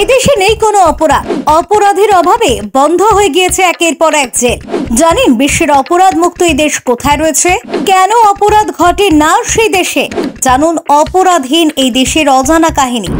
এদেশে নেই কোনো অপরাধ, অপরাধের অভাবে বন্ধ হয়ে গিয়েছে একের পর এক জেল। জানেন বিশ্বের অপরাধ মুক্ত এই দেশ কোথায় রয়েছে? কেন অপরাধ ঘটে না সেই দেশে? জানুন অপরাধহীন এই দেশের অজানা কাহিনী।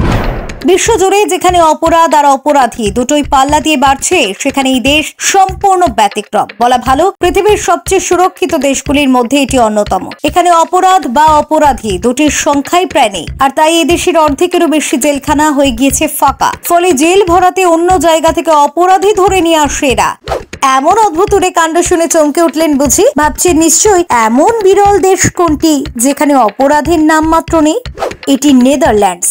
বিশ্বজুড়ে যেখানে অপরাধ আর অপরাধী দুটোই পাল্লা দিয়ে বাড়ছে, সেখানে এই দেশ সম্পূর্ণ ব্যতিক্রম। বলা ভালো, পৃথিবীর সবচেয়ে সুরক্ষিত দেশগুলির মধ্যে এটি অন্যতম। এখানে অপরাধ বা অপরাধী দুটির সংখ্যাই প্রায় নেই, আর তাই এদেশের অর্ধেকেরও বেশি জেলখানা হয়ে গিয়েছে ফাঁকা। ফলে জেল ভরাতে অন্য জায়গা থেকে অপরাধী ধরে নিয়ে আসে এরা। এমন অদ্ভুত কাণ্ড শুনে চমকে উঠলেন বুঝি? ভাবছেন নিশ্চয়ই এমন বিরল দেশ কোনটি যেখানে অপরাধের নামমাত্র নেই? এটি নেদারল্যান্ডস,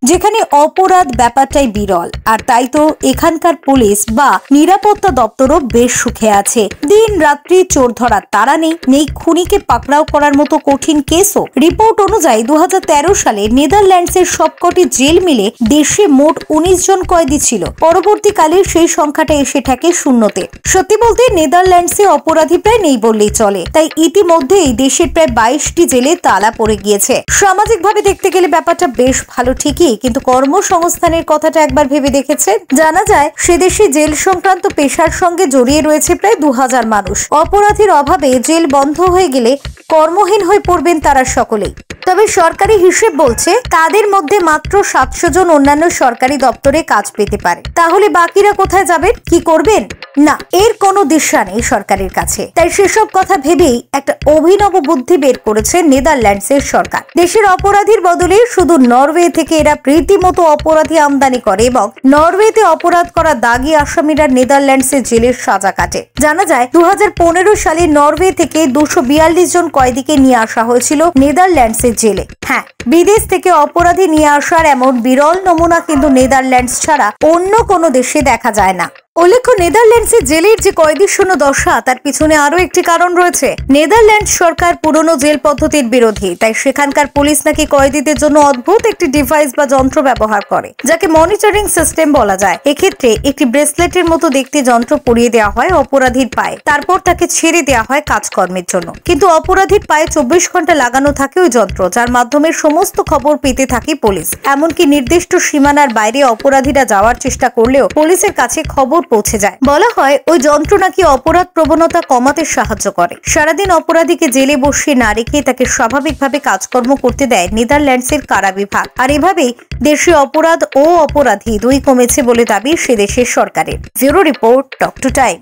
যেখানে অপরাধ ব্যাপারটাই বিরল। আর তাই তো এখানকার পুলিশ বা নিরাপত্তা দপ্তরও বেশ সুখে আছে। দিন রাত্রি চোর ধরার তাড়া নেই খুনিকে পাকড়াও করার মতো কঠিন কেসও। রিপোর্ট অনুযায়ী 2013 সালে নেদারল্যান্ডসের সবকটি জেল মিলে দেশে মোট 19 জন কয়েদি ছিল। পরবর্তীকালে সেই সংখ্যাটা এসে ঠেকে শূন্যতে। সত্যি বলতে নেদারল্যান্ডসে অপরাধী প্রায় নেই বললেই চলে। তাই ইতিমধ্যেই দেশের প্রায় 22টি জেলে তালা পড়ে গিয়েছে। সামাজিকভাবে দেখতে গেলে ব্যাপারটা বেশ ভালো ঠিকই, কিন্তু কর্মসংস্থানের কথাটা একবার ভেবে দেখেছেন? জানা যায় সেদেশে জেল সংক্রান্ত পেশার সঙ্গে জড়িয়ে রয়েছে প্রায় 2000 মানুষ। অপরাধীর অভাবে জেল বন্ধ হয়ে গেলে কর্মহীন হয়ে পড়বেন তারা সকলেই। তবে সরকারি হিসেব বলছে তাদের মধ্যে মাত্র 700 জন অন্যান্য সরকারি দপ্তরে কাজ পেতে পারে। তাহলে বাকিরা কোথায় যাবেন, কি করবেন? না, এর কোনো দিশা নেই সরকারের কাছে। তাই সেসব কথা ভেবেই একটা অভিনব বুদ্ধি বের করেছে নেদারল্যান্ডসের সরকার। দেশের অপরাধীর বদলে শুধু নরওয়ে থেকে এরা রীতিমতো অপরাধী আমদানি করে এবং নরওয়েতে অপরাধ করা দাগী আসামিরা নেদারল্যান্ডসের জেলের সাজা কাটে। জানা যায় 2015 সালে নরওয়ে থেকে 242 জন কয়েদিকে নিয়ে আসা হয়েছিল নেদারল্যান্ডসের জেলে। হ্যাঁ, বিদেশ থেকে অপরাধী নিয়ে আসার এমন বিরল নমুনা কিন্তু নেদারল্যান্ডস ছাড়া অন্য কোনো দেশে দেখা যায় না। উল্লেখ্য, নেদারল্যান্ডসের জেলের যে কয়েদি শূন্য দশা, তার পিছনে আরো একটি কারণ রয়েছে। নেদারল্যান্ড সরকার পুরনো জেল পদ্ধতির বিরোধী। তাই সেখানকার পুলিশ নাকি কয়েদিদের জন্য অদ্ভুত একটি ডিভাইস বা যন্ত্র ব্যবহার করে, যাকে মনিটরিং সিস্টেম বলা যায়। এক্ষেত্রে একটি ব্রেসলেটের মতো দেখতে যন্ত্র পরিয়ে দেওয়া হয় অপরাধীর পায়ে, তারপর তাকে ছেড়ে দেওয়া হয় কাজকর্মের জন্য। কিন্তু অপরাধীর পায়ে 24 ঘন্টা লাগানো থাকে ওই যন্ত্র, যার মাধ্যমে সমস্ত খবর পেতে থাকে পুলিশ। এমনকি নির্দিষ্ট সীমানার বাইরে অপরাধীরা যাওয়ার চেষ্টা করলেও পুলিশের কাছে খবর পৌঁছে যায়। বলা হয় ওই যন্ত্র নাকি অপরাধ প্রবণতা কমাতে সাহায্য করে। সারাদিন অপরাধীকে জেলে বসিয়ে না রেখে তাকে স্বাভাবিকভাবে কাজকর্ম করতে দেয় নেদারল্যান্ডসের কারা বিভাগ। আর এভাবেই দেশে অপরাধ ও অপরাধী দুই কমেছে বলে দাবি সে দেশের সরকারের। Bureau report, talk to time.